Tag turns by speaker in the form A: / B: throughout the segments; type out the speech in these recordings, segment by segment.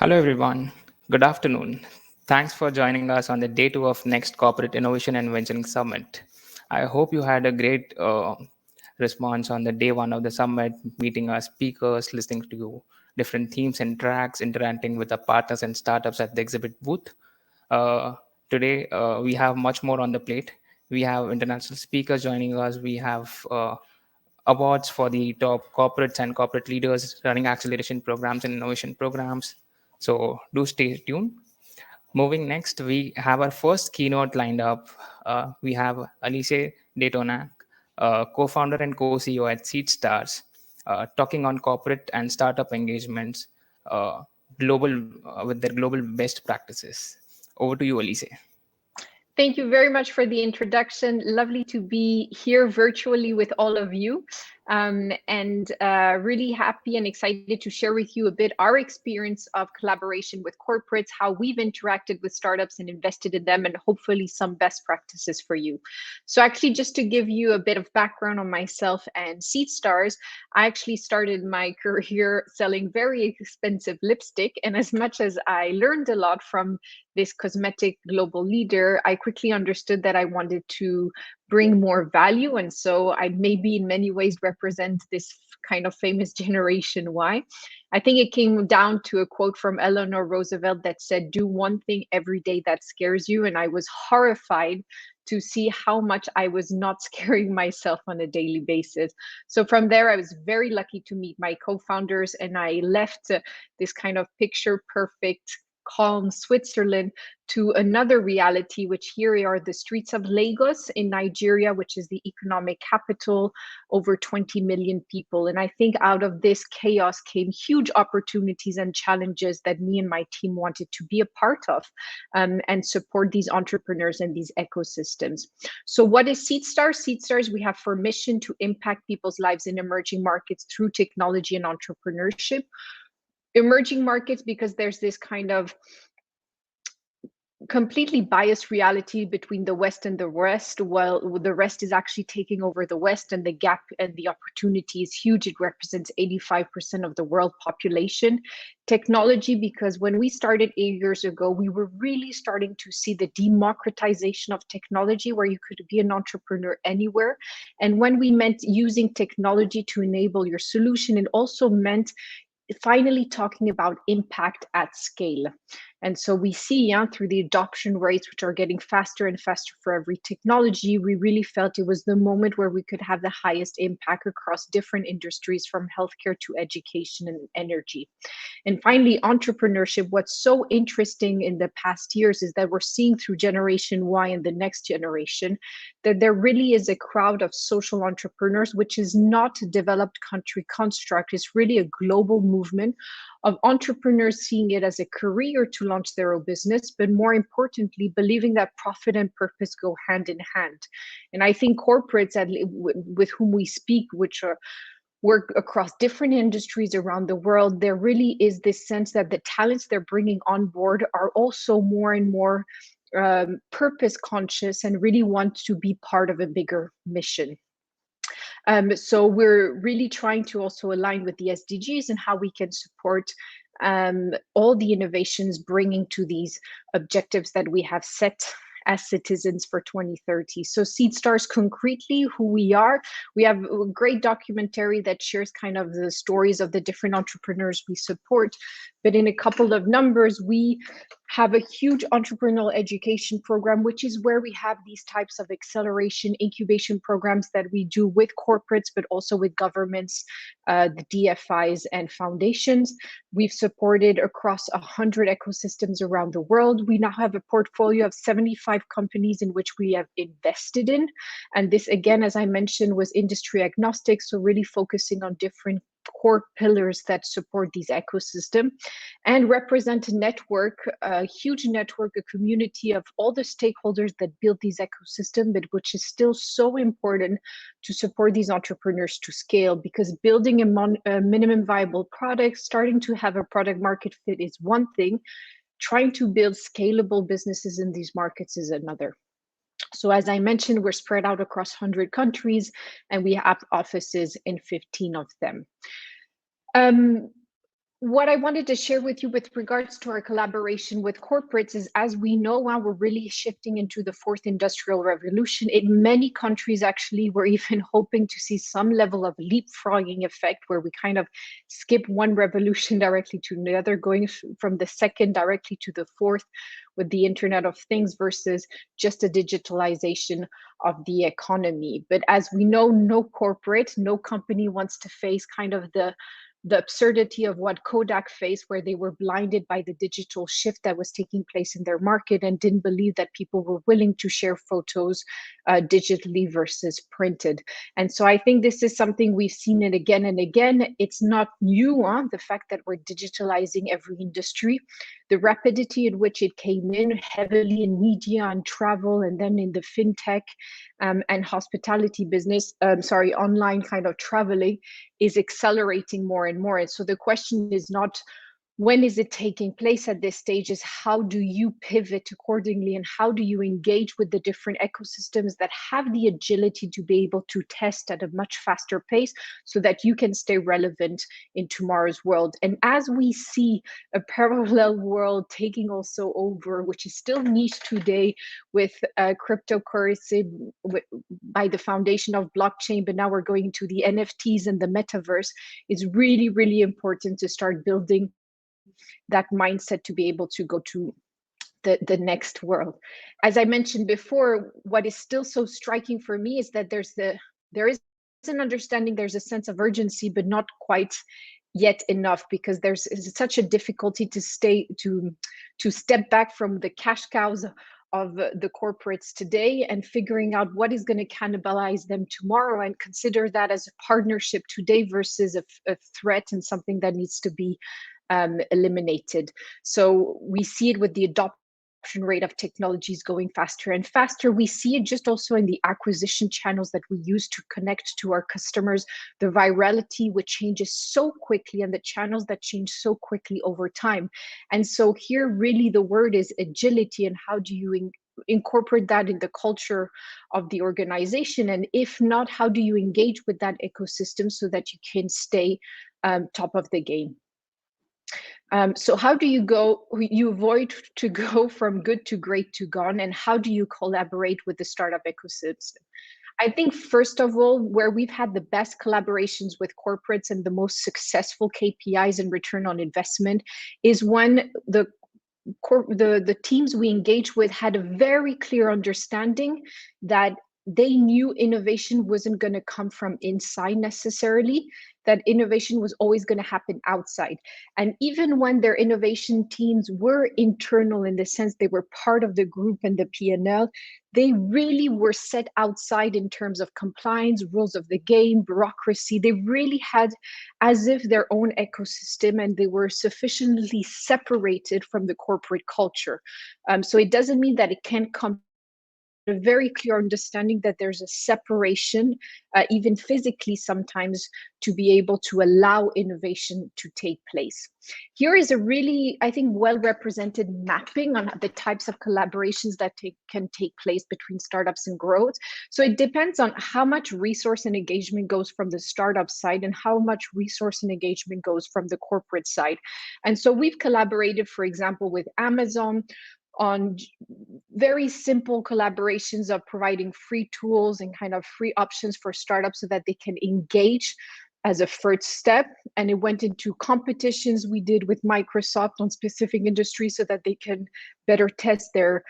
A: Hello, everyone. Good afternoon. Thanks for joining us on the day two of next Corporate Innovation and Venturing Summit. I hope you had a great response on the day one of the summit, meeting our speakers, listening to different themes and tracks, interacting with our partners and startups at the exhibit booth. Uh, Today, we have much more on the plate. We have international speakers joining us. We have awards for the top corporates and corporate leaders running acceleration programs and innovation programs. So do stay tuned. Moving next, we have our first keynote lined up. We have Alice Daytona, co-founder and co-CEO at Seedstars, talking on corporate and startup engagements, global with their global best practices. Over to you, Alice.
B: Thank you very much for the introduction. Lovely to be here virtually with all of you. And really happy and excited to share with you a bit our experience of collaboration with corporates, how we've interacted with startups and invested in them, and hopefully some best practices for you. So actually, just to give you a bit of background on myself and Seedstars, I actually started my career selling very expensive lipstick. And as much as I learned a lot from this cosmetic global leader, I quickly understood that I wanted to bring more value. And so I maybe in many ways represent this kind of famous Generation Y. I think it came down to a quote from Eleanor Roosevelt that said, "Do one thing every day that scares you." And I was horrified to see how much I was not scaring myself on a daily basis. So from there, I was very lucky to meet my co-founders, and I left this kind of picture perfect calm Switzerland to another reality, which here are the streets of Lagos in Nigeria, which is the economic capital, over 20 million people. And I think out of this chaos came huge opportunities and challenges that me and my team wanted to be a part of, and support these entrepreneurs and these ecosystems. So what is Seedstars? Seedstars, we have for mission to impact people's lives in emerging markets through technology and entrepreneurship. Emerging markets, because there's this kind of completely biased reality between the West and the rest, while the rest is actually taking over the West, and the gap and the opportunity is huge. It represents 85% of the world population. Technology, because when we started 8 years ago, we were really starting to see the democratization of technology, where you could be an entrepreneur anywhere. And when we meant using technology to enable your solution, it also meant finally talking about impact at scale. And so we see through the adoption rates, which are getting faster and faster for every technology, we really felt it was the moment where we could have the highest impact across different industries, from healthcare to education and energy. And finally, entrepreneurship. What's so interesting in the past years is that we're seeing through Generation Y and the next generation that there really is a crowd of social entrepreneurs, which is not a developed country construct. It's really a global movement of entrepreneurs seeing it as a career to launch their own business, but more importantly, believing that profit and purpose go hand in hand. And I think corporates with whom we speak, which are work across different industries around the world, there really is this sense that the talents they're bringing on board are also more and more purpose conscious and really want to be part of a bigger mission. So we're really trying to also align with the SDGs and how we can support all the innovations bringing to these objectives that we have set as citizens for 2030. So Seedstars, concretely who we are, we have a great documentary that shares kind of the stories of the different entrepreneurs we support. But in a couple of numbers, we have a huge entrepreneurial education program, which is where we have these types of acceleration incubation programs that we do with corporates, but also with governments, the DFIs and foundations. We've supported across 100 ecosystems around the world. We now have a portfolio of 75 companies in which we have invested in. And this, again, as I mentioned, was industry agnostic, so really focusing on different core pillars that support these ecosystems, and represent a network, a huge network, a community of all the stakeholders that build these ecosystems, but which is still so important to support these entrepreneurs to scale, because building a minimum viable product, starting to have a product market fit is one thing. Trying to build scalable businesses in these markets is another. So as I mentioned, we're spread out across 100 countries, and we have offices in 15 of them. What I wanted to share with you with regards to our collaboration with corporates is, as we know now, we're really shifting into the fourth industrial revolution. In many countries, actually, we're even hoping to see some level of leapfrogging effect where we kind of skip one revolution directly to the other, going from the second directly to the fourth with the Internet of Things versus just a digitalization of the economy. But as we know, no corporate, no company wants to face kind of the absurdity of what Kodak faced, where they were blinded by the digital shift that was taking place in their market and didn't believe that people were willing to share photos digitally versus printed. And so I think this is something we've seen it again and again. It's not new, the fact that we're digitalizing every industry. The rapidity at which it came in heavily in media and travel, and then in the fintech and hospitality business, online kind of traveling, is accelerating more and more. And so the question is not when is it taking place at this stage, is how do you pivot accordingly, and how do you engage with the different ecosystems that have the agility to be able to test at a much faster pace so that you can stay relevant in tomorrow's world. And as we see a parallel world taking also over, which is still niche today with cryptocurrency by the foundation of blockchain, but now we're going to the NFTs and the metaverse, is really, really important to start building that mindset to be able to go to the next world. As I mentioned before, what is still so striking for me is that there is an understanding, there's a sense of urgency, but not quite yet enough, because there's such a difficulty to step back from the cash cows of the corporates today and figuring out what is going to cannibalize them tomorrow, and consider that as a partnership today versus a threat and something that needs to be eliminated. So we see it with the adoption rate of technologies going faster and faster. We see it just also in the acquisition channels that we use to connect to our customers, the virality which changes so quickly, and the channels that change so quickly over time. And so here really the word is agility, and how do you incorporate that in the culture of the organization? And if not, how do you engage with that ecosystem so that you can stay top of the game? So how do you avoid to go from good to great to gone, and how do you collaborate with the startup ecosystem? I think first of all, where we've had the best collaborations with corporates and the most successful KPIs and return on investment is when the teams we engage with had a very clear understanding that they knew innovation wasn't going to come from inside necessarily, that innovation was always going to happen outside. And even when their innovation teams were internal, in the sense they were part of the group and the P&L, they really were set outside in terms of compliance, rules of the game, bureaucracy. They really had as if their own ecosystem, and they were sufficiently separated from the corporate culture. So it doesn't mean that it can't come, a very clear understanding that there's a separation, even physically sometimes, to be able to allow innovation to take place. Here is a really, I think, well-represented mapping on the types of collaborations that can take place between startups and growth. So it depends on how much resource and engagement goes from the startup side and how much resource and engagement goes from the corporate side. And so we've collaborated, for example, with Amazon on very simple collaborations of providing free tools and kind of free options for startups so that they can engage as a first step. And it went into competitions we did with Microsoft on specific industries so that they can better test their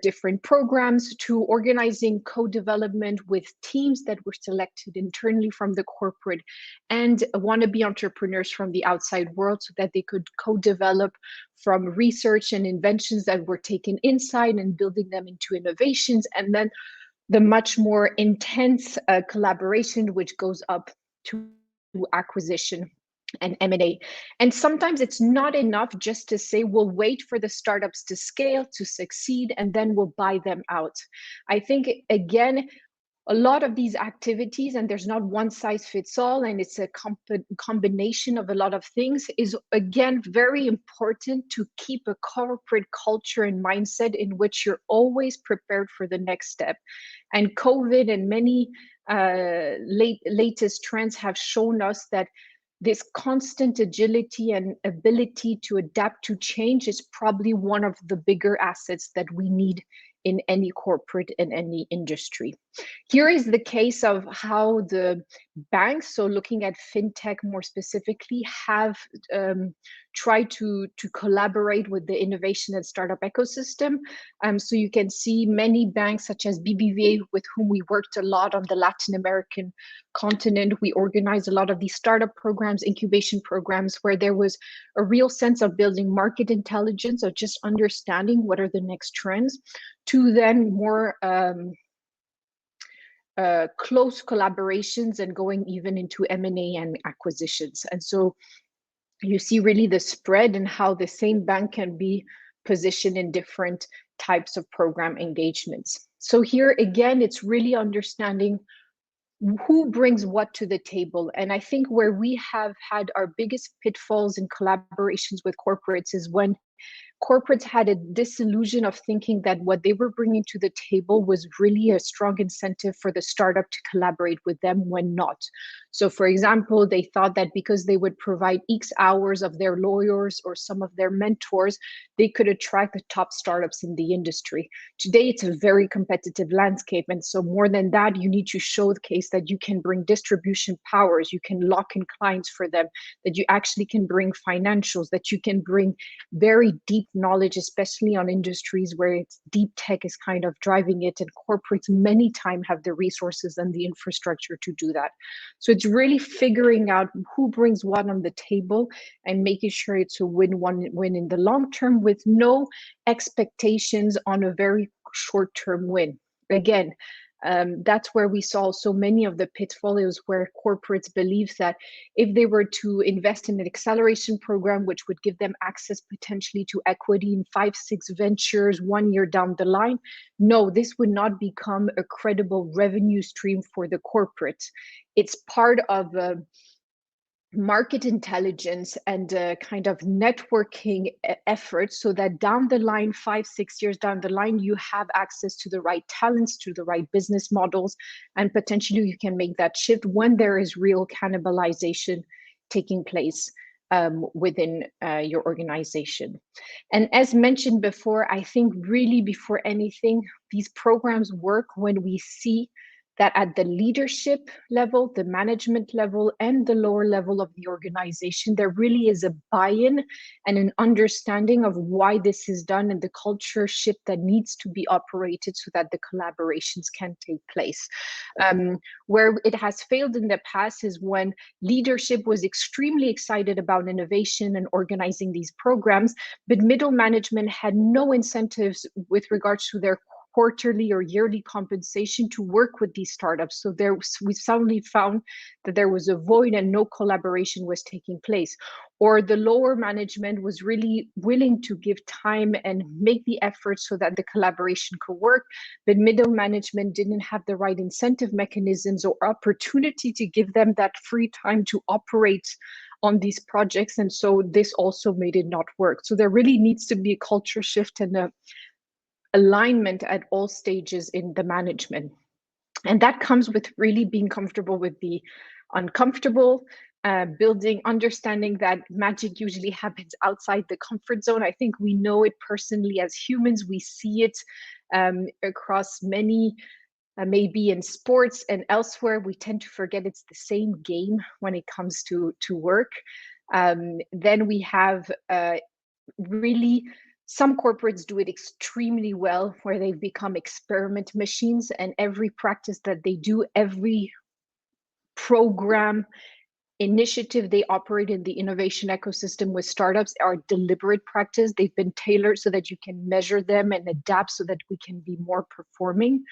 B: different programs, to organizing co-development with teams that were selected internally from the corporate and wannabe entrepreneurs from the outside world, so that they could co-develop from research and inventions that were taken inside and building them into innovations. And then the much more intense collaboration, which goes up to acquisition and M&A. And sometimes it's not enough just to say, we'll wait for the startups to scale, to succeed, and then we'll buy them out. I think, again, a lot of these activities, and there's not one size fits all, and it's a combination of a lot of things, is again very important to keep a corporate culture and mindset in which you're always prepared for the next step. And COVID and many latest trends have shown us that this constant agility and ability to adapt to change is probably one of the bigger assets that we need in any corporate and any industry. Here is the case of how the banks, so looking at fintech more specifically, have tried to collaborate with the innovation and startup ecosystem. So you can see many banks such as BBVA, with whom we worked a lot on the Latin American continent. We organized a lot of these startup programs, incubation programs, where there was a real sense of building market intelligence, of just understanding what are the next trends, to then more close collaborations and going even into M&A and acquisitions. And so you see really the spread and how the same bank can be positioned in different types of program engagements. So here again, it's really understanding who brings what to the table. And I think where we have had our biggest pitfalls in collaborations with corporates is when corporates had a disillusion of thinking that what they were bringing to the table was really a strong incentive for the startup to collaborate with them, when not. So for example, they thought that because they would provide X hours of their lawyers or some of their mentors, they could attract the top startups in the industry. Today, it's a very competitive landscape. And so more than that, you need to showcase that you can bring distribution powers, you can lock in clients for them, that you actually can bring financials, that you can bring very deep knowledge, especially on industries where it's deep tech is kind of driving it, and corporates many times have the resources and the infrastructure to do that. So it's really figuring out who brings what on the table and making sure it's a win-win in the long term, with no expectations on a very short-term win. Again, that's where we saw so many of the pitfalls, where corporates believe that if they were to invest in an acceleration program, which would give them access potentially to equity in 5-6 ventures 1 year down the line, no, this would not become a credible revenue stream for the corporate. It's part of a market intelligence and kind of networking efforts, so that down the line, 5-6 years down the line, you have access to the right talents, to the right business models, and potentially you can make that shift when there is real cannibalization taking place within your organization. And as mentioned before, I think really before anything, these programs work when we see that at the leadership level, the management level, and the lower level of the organization, there really is a buy-in and an understanding of why this is done, and the culture shift that needs to be operated so that the collaborations can take place. Where it has failed in the past is when leadership was extremely excited about innovation and organizing these programs, but middle management had no incentives with regards to their quarterly or yearly compensation to work with these startups. So we suddenly found that there was a void and no collaboration was taking place. Or the lower management was really willing to give time and make the effort so that the collaboration could work, but middle management didn't have the right incentive mechanisms or opportunity to give them that free time to operate on these projects. And so this also made it not work. So there really needs to be a culture shift and a alignment at all stages in the management. And that comes with really being comfortable with the uncomfortable, building, understanding that magic usually happens outside the comfort zone. I think we know it personally as humans. We see it across many, maybe in sports and elsewhere. We tend to forget it's the same game when it comes to work. Then we have really, some corporates do it extremely well, where they've become experiment machines, and every practice that they do, every program initiative they operate in the innovation ecosystem with startups are deliberate practice. They've been tailored so that you can measure them and adapt so that we can be more performing.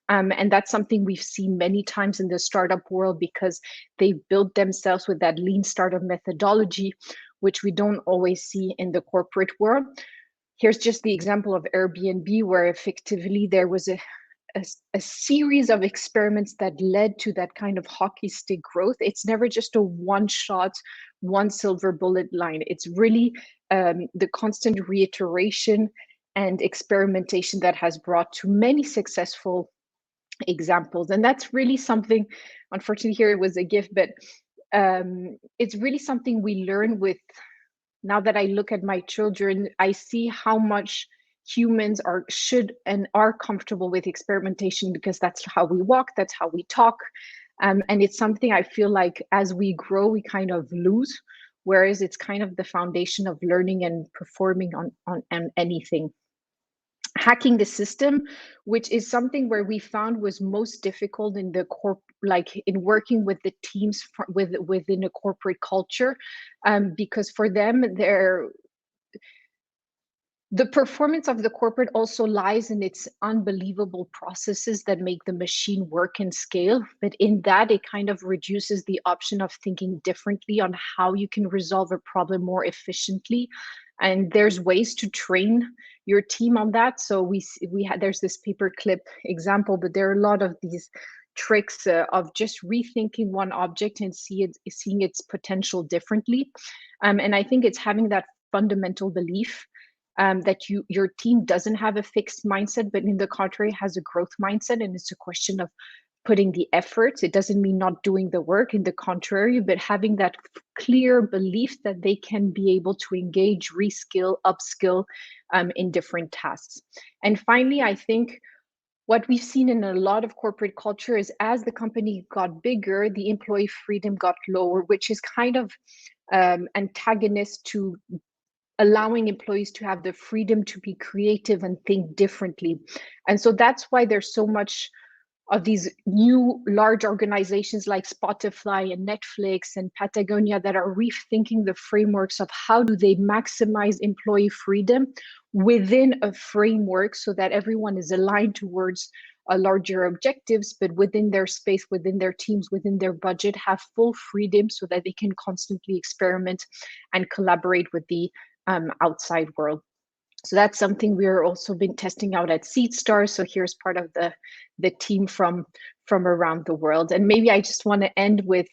B: And that's something we've seen many times in the startup world, because they've built themselves with that lean startup methodology, which we don't always see in the corporate world. Here's just the example of Airbnb, where effectively there was a series of experiments that led to that kind of hockey stick growth. It's never just a one shot, one silver bullet line. It's really the constant reiteration and experimentation that has brought to many successful examples. And that's really something, unfortunately here it was a gift, but it's really something we learn with. Now that I look at my children, I see how much humans should and are comfortable with experimentation, because that's how we walk, that's how we talk. And it's something I feel like as we grow, we kind of lose, whereas it's kind of the foundation of learning and performing on anything. Hacking the system, which is something where we found was most difficult in the like in working with the teams within a corporate culture, because for them, the performance of the corporate also lies in its unbelievable processes that make the machine work and scale. But in that, it kind of reduces the option of thinking differently on how you can resolve a problem more efficiently. And there's ways to train your team on that. So there's this paperclip example, but there are a lot of these tricks of just rethinking one object and seeing its potential differently. And I think it's having that fundamental belief that your team doesn't have a fixed mindset, but in the contrary has a growth mindset. And it's a question of putting the effort. It doesn't mean not doing the work, in the contrary, but having that clear belief that they can be able to engage, reskill, upskill in different tasks. And finally, I think what we've seen in a lot of corporate culture is as the company got bigger, the employee freedom got lower, which is kind of antagonist to allowing employees to have the freedom to be creative and think differently. And so that's why there's so much of these new large organizations like Spotify and Netflix and Patagonia that are rethinking the frameworks of how do they maximize employee freedom within a framework so that everyone is aligned towards a larger objectives, but within their space, within their teams, within their budget, have full freedom so that they can constantly experiment and collaborate with the outside world. So that's something we're also been testing out at Seedstars. So here's part of the team from around the world. And maybe I just want to end with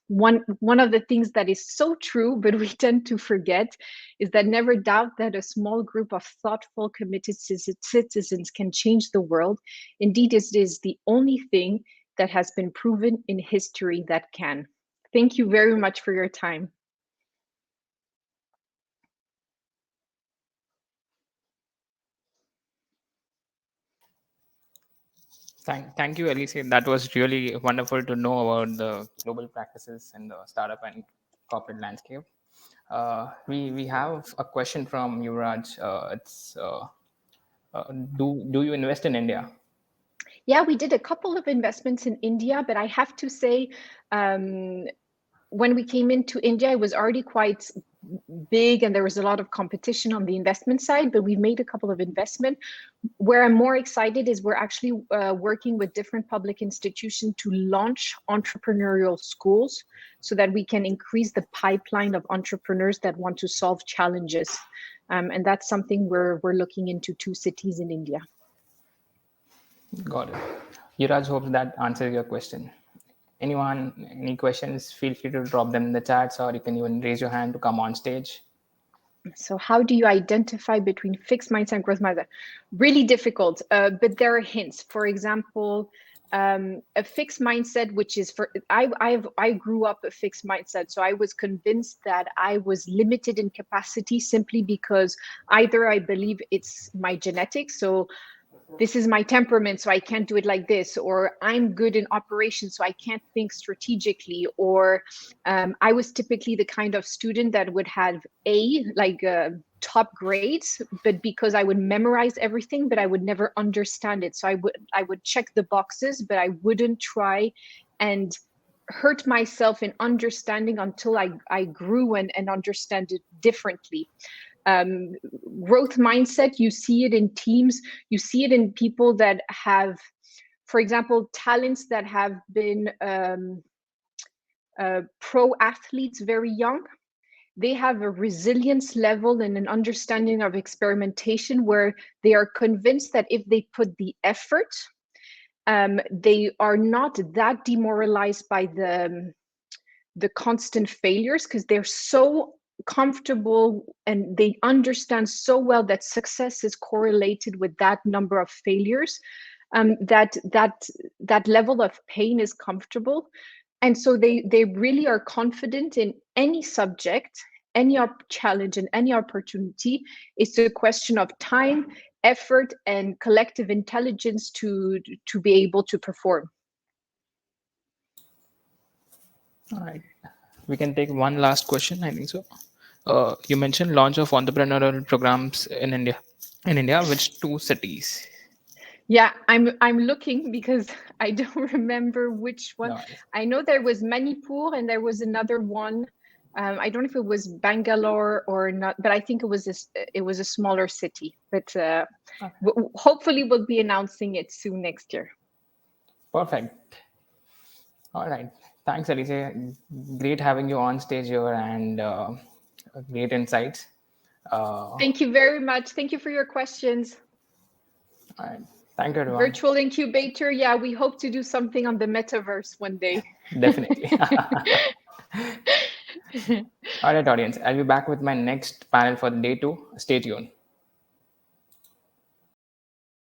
B: one of the things that is so true, but we tend to forget, is that never doubt that a small group of thoughtful, committed citizens can change the world. Indeed, it is the only thing that has been proven in history that can. Thank you very much for your time.
A: Thank you, Elise. That was really wonderful to know about the global practices in the startup and corporate landscape. We have a question from Yuvraj. It's do you invest in India?
B: Yeah, we did a couple of investments in India, but I have to say, when we came into India, it was already quite big and there was a lot of competition on the investment side, but we've made a couple of investments. Where I'm more excited is we're actually working with different public institutions to launch entrepreneurial schools so that we can increase the pipeline of entrepreneurs that want to solve challenges. And that's something we're looking into 2 cities in India.
A: Got it. Yuvraj, hope that answers your question. Anyone, any questions, feel free to drop them in the chats, or you can even raise your hand to come on stage.
B: So how do you identify between fixed mindset and growth mindset? Really difficult, but there are hints. For example, a fixed mindset, which is I grew up a fixed mindset. So I was convinced that I was limited in capacity simply because either I believe it's my genetics. So this is my temperament, so I can't do it like this, or I'm good in operations, so I can't think strategically, or I was typically the kind of student that would have top grades, but because I would memorize everything, but I would never understand it. So I would check the boxes, but I wouldn't try and hurt myself in understanding until I grew and understand it differently. Growth mindset, you see it in teams, you see it in people that have, for example, talents that have been pro athletes very young. They have a resilience level and an understanding of experimentation where they are convinced that if they put the effort, they are not that demoralized by the constant failures, because they're so comfortable and they understand so well that success is correlated with that number of failures, that level of pain is comfortable. And so they really are confident in any subject, any challenge, and any opportunity. It's a question of time, effort, and collective intelligence to be able to perform.
A: All right. We can take one last question, I think so. You mentioned launch of entrepreneurial programs in India. In India, which two cities?
B: Yeah, I'm looking because I don't remember which one.
A: No.
B: I know there was Manipur and there was another one. I don't know if it was Bangalore or not, but I think it was a smaller city. But hopefully we'll be announcing it soon next year.
A: Perfect. All right. Thanks, Alicia. Great having you on stage here and great insights.
B: Thank you very much. Thank you for your questions.
A: All right. Thank you, everyone.
B: Virtual incubator. Yeah, we hope to do something on the metaverse one day.
A: Definitely. All right, audience. I'll be back with my next panel for the day two. Stay tuned.